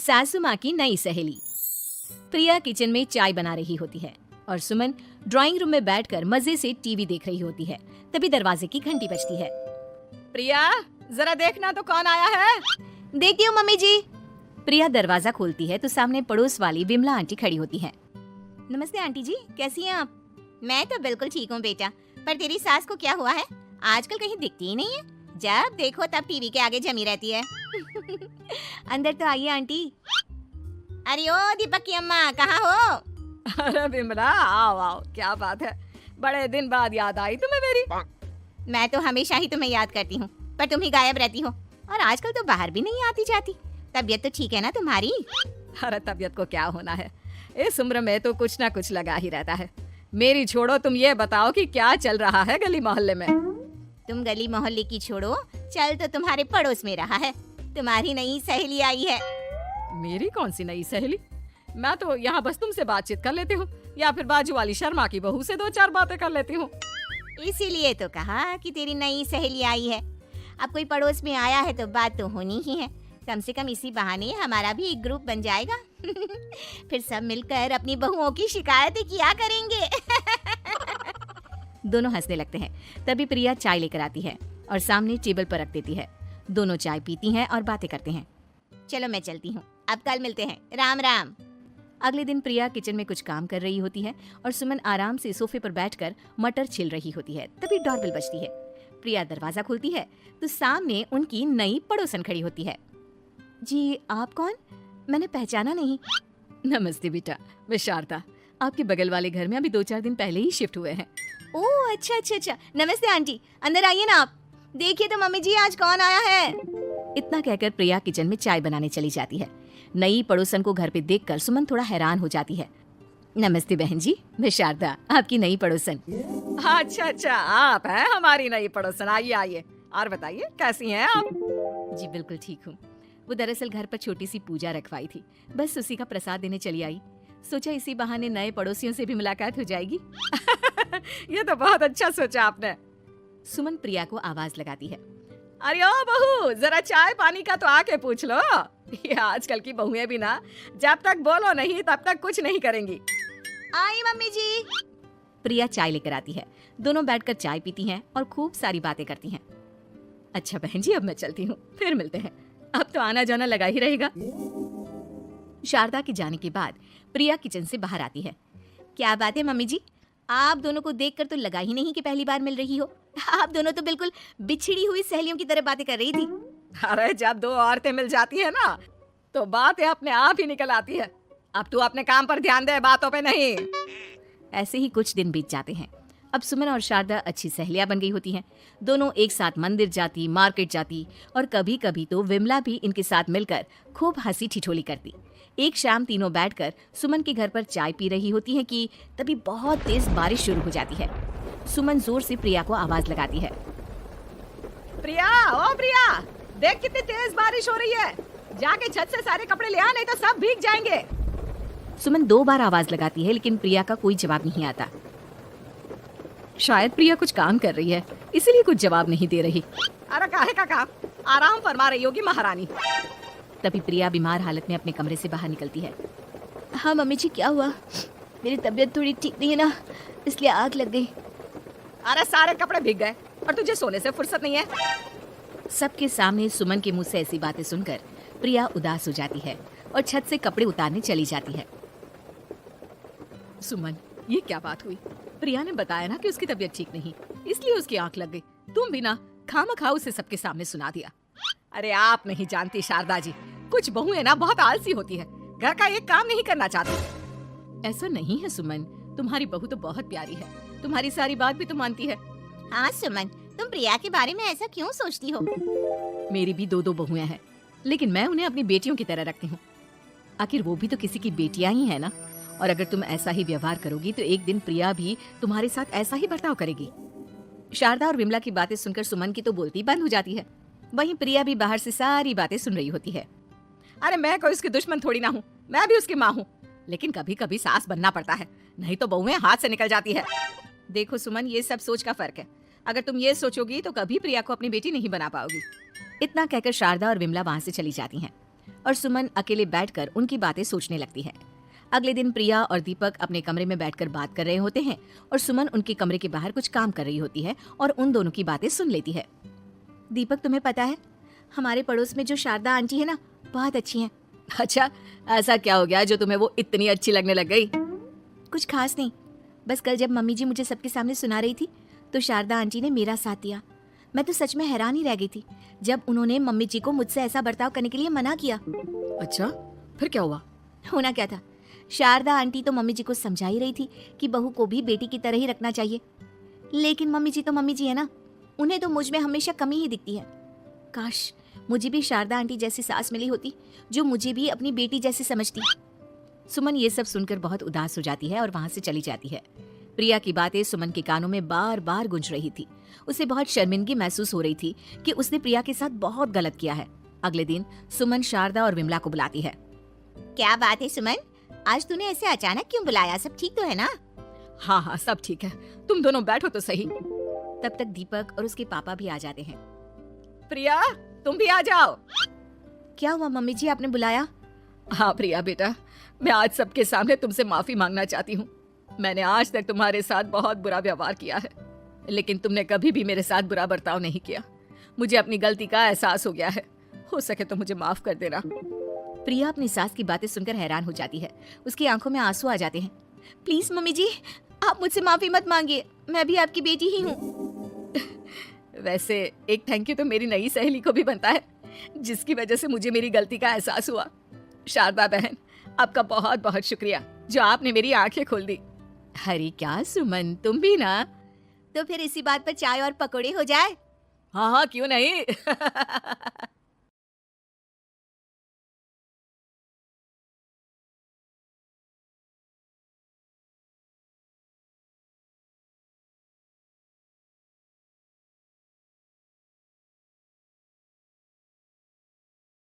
सासू माँ की नई सहेली। प्रिया किचन में चाय बना रही होती है और सुमन ड्राइंग रूम में बैठकर मजे से टीवी देख रही होती है। तभी दरवाजे की घंटी बजती है। प्रिया, जरा देखना तो कौन आया है। देखती हूँ मम्मी जी। प्रिया दरवाजा खोलती है तो सामने पड़ोस वाली विमला आंटी खड़ी होती है। नमस्ते आंटी जी, कैसी हैं आप? मैं तो बिल्कुल ठीक हूँ बेटा, पर तेरी सास को क्या हुआ है? आजकल कहीं दिखती ही नहीं है। जब देखो तब टीवी के आगे जमी रहती है। अंदर तो आइए आंटी। अरे ओ दीपक की अम्मा, कहाँ हो? अरे विमला, आओ आओ, क्या बात है, बड़े दिन बाद याद आई तुम्हें मेरी। मैं तो हमेशा ही तुम्हें याद करती हूँ, पर तुम ही गायब रहती हो और आजकल तो बाहर भी नहीं आती जाती। तबीयत तो ठीक है ना तुम्हारी? अरे तबीयत को क्या होना है, इस उम्र में तो कुछ ना कुछ लगा ही रहता है। मेरी छोड़ो, तुम ये बताओ कि क्या चल रहा है गली मोहल्ले में। तुम गली मोहल्ले की छोड़ो, चल तो तुम्हारे पड़ोस में रहा है। तुम्हारी नई सहेली आई है। मेरी कौन सी नई सहेली? मैं तो यहाँ बस तुमसे बातचीत कर लेती हूँ या फिर बाजू वाली शर्मा की बहू से 2-4 बातें कर लेती हूँ। इसीलिए तो कहा कि तेरी नई सहेली आई है। अब कोई पड़ोस में आया है तो बात तो होनी ही है। कम से कम इसी बहाने हमारा भी एक ग्रुप बन जाएगा। फिर सब मिलकर अपनी बहुओं की शिकायतें किया करेंगे। दोनों हंसने लगते हैं। तभी प्रिया चाय लेकर आती है और सामने टेबल पर रख देती है। दोनों चाय पीती हैं और बातें करते हैं। चलो मैं चलती हूँ, अब कल मिलते हैं। राम राम। अगले दिन प्रिया किचन में कुछ काम कर रही होती है और सुमन आराम से सोफे पर बैठकर मटर छिल रही होती है। तभी डोरबेल बजती है। प्रिया दरवाजा खोलती है तो सामने उनकी नई पड़ोसन खड़ी होती है। जी, आप कौन? मैंने पहचाना नहीं। नमस्ते बेटा, मैं शारदा, आपके बगल वाले घर में अभी 2-4 दिन पहले ही शिफ्ट हुए हैं। ओह अच्छा अच्छा अच्छा, नमस्ते आंटी, अंदर आइए ना आप। देखिए तो मम्मी जी, आज कौन आया है। इतना कहकर प्रिया किचन में चाय बनाने चली जाती है। नई पड़ोसन को घर पे देखकर सुमन थोड़ा हैरान हो जाती है। नमस्ते बहन जी, मैं शारदा, आपकी नई पड़ोसन। अच्छा अच्छा, आप हैं हमारी नई पड़ोसन। आइए आइए, और बताइए कैसी हैं आप? जी बिल्कुल ठीक हूँ। वो दरअसल घर पर छोटी सी पूजा रखवाई थी, बस उसी का प्रसाद देने चली आई। सोचा इसी बहाने नए पड़ोसियों से भी मुलाकात हो जाएगी। ये तो बहुत अच्छा सोचा आपने। सुमन प्रिया को आवाज लगाती है। अरे ओ बहू, जरा चाय पानी का तो आके पूछ लो। ये आजकल की बहुएं भी ना, जब तक बोलो नहीं तब तक कुछ नहीं करेंगी। आई मम्मी जी। प्रिया चाय लेकर आती है। दोनों बैठकर चाय पीती हैं और खूब सारी बातें करती हैं। अच्छा बहन जी, अब मैं चलती हूँ, फिर मिलते हैं। अब तो आना जाना लगा ही रहेगा। शारदा के जाने के बाद प्रिया किचन से बाहर आती है। क्या बात है मम्मी जी, आप दोनों को देखकर तो लगा ही नहीं कि पहली बार मिल रही हो। आप दोनों तो बिल्कुल बिछड़ी हुई सहेलियों की तरह बातें कर रही थी। अरे जब दो औरतें मिल जाती है ना, तो बातें अपने आप ही निकल आती है। अब तू अपने काम पर ध्यान दे, बातों पे नहीं। ऐसे ही कुछ दिन बीत जाते हैं। अब सुमन और शारदा अच्छी सहेलियां बन गई होती हैं। दोनों एक साथ मंदिर जाती, मार्केट जाती और कभी कभी तो विमला भी इनके साथ मिलकर खूब हंसी ठिठोली करती। एक शाम तीनों बैठकर सुमन के घर पर चाय पी रही होती हैं कि तभी बहुत तेज बारिश शुरू हो जाती है। सुमन जोर से प्रिया को आवाज लगाती है। प्रिया, ओ प्रिया, देख कितनी तेज बारिश हो रही है। जाके छत से सारे कपड़े ले आ, नहीं तो सब भीग जाएंगे। सुमन 2 बार आवाज लगाती है, लेकिन प्रिया का कोई जवाब नहीं आता। शायद प्रिया कुछ काम कर रही है, इसीलिए कुछ जवाब नहीं दे रही। अरे काहे का काम, आराम फरमा रही होगी महारानी। तभी प्रिया बीमार हालत में अपने कमरे से बाहर निकलती है। हाँ मम्मी जी, क्या हुआ? मेरी तबीयत थोड़ी ठीक नहीं है ना, इसलिए आग लग गई। अरे सारे कपड़े भीग गए और तुझे सोने से फुर्सत नहीं है। सबके सामने सुमन के मुंह से ऐसी बातें सुनकर प्रिया उदास हो जाती है और छत से कपड़े उतारने चली जाती है। सुमन, ये क्या बात हुई? प्रिया ने बताया ना कि उसकी तबीयत ठीक नहीं, इसलिए उसकी आंख लग गई। तुम भी ना खामखा उसे सबके सामने सुना दिया। अरे आप नहीं जानती शारदा जी, कुछ बहुएं ना बहुत आलसी होती है, घर का एक काम नहीं करना चाहती। ऐसा नहीं है सुमन, तुम्हारी बहू तो बहुत प्यारी है, तुम्हारी सारी बात भी तो मानती है। हाँ सुमन, तुम प्रिया के बारे में ऐसा क्यों सोचती हो? मेरी भी 2 बहुएं हैं, लेकिन मैं उन्हें अपनी बेटियों की तरह रखती हूँ। आखिर वो भी तो किसी की बेटियां ही है ना। और अगर तुम ऐसा ही व्यवहार करोगी तो एक दिन प्रिया भी तुम्हारे साथ ऐसा ही बर्ताव करेगी। शारदा और विमला की बातें सुनकर सुमन की तो बोलती बंद हो जाती है। वहीं प्रिया भी बाहर से सारी बातें सुन रही होती है। अरे मैं कोई उसकी दुश्मन थोड़ी ना हूँ, मैं भी उसकी माँ हूँ, लेकिन कभी कभी सास बनना पड़ता है, नहीं तो बहुएं हाथ से निकल जाती है। देखो सुमन, ये सब सोच का फर्क है। अगर तुम ये सोचोगी तो कभी प्रिया को अपनी बेटी नहीं बना पाओगी। इतना कहकर शारदा और विमला वहाँ से चली जाती हैं। और सुमन अकेले बैठकर उनकी बातें सोचने लगती है। अगले दिन प्रिया और दीपक अपने कमरे में बैठकर बात कर रहे होते हैं और सुमन उनके कमरे के बाहर कुछ काम कर रही होती है और उन दोनों की बातें सुन लेती है। दीपक, तुम्हें पता है हमारे पड़ोस में जो शारदा आंटी है ना, बहुत अच्छी हैं। अच्छा, ऐसा क्या हो गया जो तुम्हें वो इतनी अच्छी लगने लग गई? कुछ खास नहीं, बस कल जब मम्मी जी मुझे सबके सामने सुना रही थी तो शारदा आंटी ने मेरा साथ दिया। मैं तो सच में हैरान ही रह गई थी जब उन्होंने मम्मी जी को मुझसे ऐसा बर्ताव करने के लिए मना किया। अच्छा, फिर क्या हुआ? होना क्या था, शारदा आंटी तो मम्मी जी को समझा ही रही थी कि बहू को भी बेटी की तरह ही रखना चाहिए, लेकिन मम्मी जी है ना, उन्हें तो मुझ में हमेशा कमी ही दिखती है। काश मुझे भी शारदा आंटी जैसी सास मिली होती जो मुझे भी अपनी बेटी जैसी समझती। सुमन ये सब सुनकर बहुत उदास हो जाती है और वहां से चली जाती है। प्रिया की बातें सुमन के कानों में बार बार गूंज रही थी। उसे बहुत शर्मिंदगी महसूस हो रही थी कि उसने प्रिया के साथ बहुत गलत किया है। अगले दिन सुमन शारदा और विमला को बुलाती है। क्या बात है सुमन, आज तूने ऐसे अचानक क्यों बुलाया? सब ठीक तो है ना? हाँ हाँ, सब ठीक है, तुम दोनों बैठो तो सही। तब तक दीपक और उसके पापा भी आ जाते हैं। प्रिया, तुम भी आ जाओ। क्या हुआ मम्मी जी, आपने बुलाया? हाँ प्रिया बेटा, मैं आज सबके सामने तुमसे माफी मांगना चाहती हूँ। मैंने आज तक तुम्हारे साथ बहुत बुरा व्यवहार किया है, लेकिन तुमने कभी भी मेरे साथ बुरा बर्ताव नहीं किया। मुझे अपनी गलती का एहसास हो गया है, हो सके तो मुझे माफ कर देना। प्रिया अपनी सास की बातें सुनकर हैरान हो जाती है। उसकी आंखों में आंसू आ जाते हैं। प्लीज मम्मी जी, आप मुझसे माफी मत मांगिए, मैं भी आपकी बेटी ही हूँ। वैसे एक थैंक यू तो मेरी नई सहेली को भी बनता है, जिसकी वजह से मुझे मेरी गलती का एहसास हुआ। शारदा बहन, आपका बहुत बहुत शुक्रिया जो आपने मेरी आंखें खोल दी। अरे क्या सुमन, तुम भी ना। तो फिर इसी बात पर चाय और पकौड़े हो जाए? हाँ हाँ, क्यों नहीं।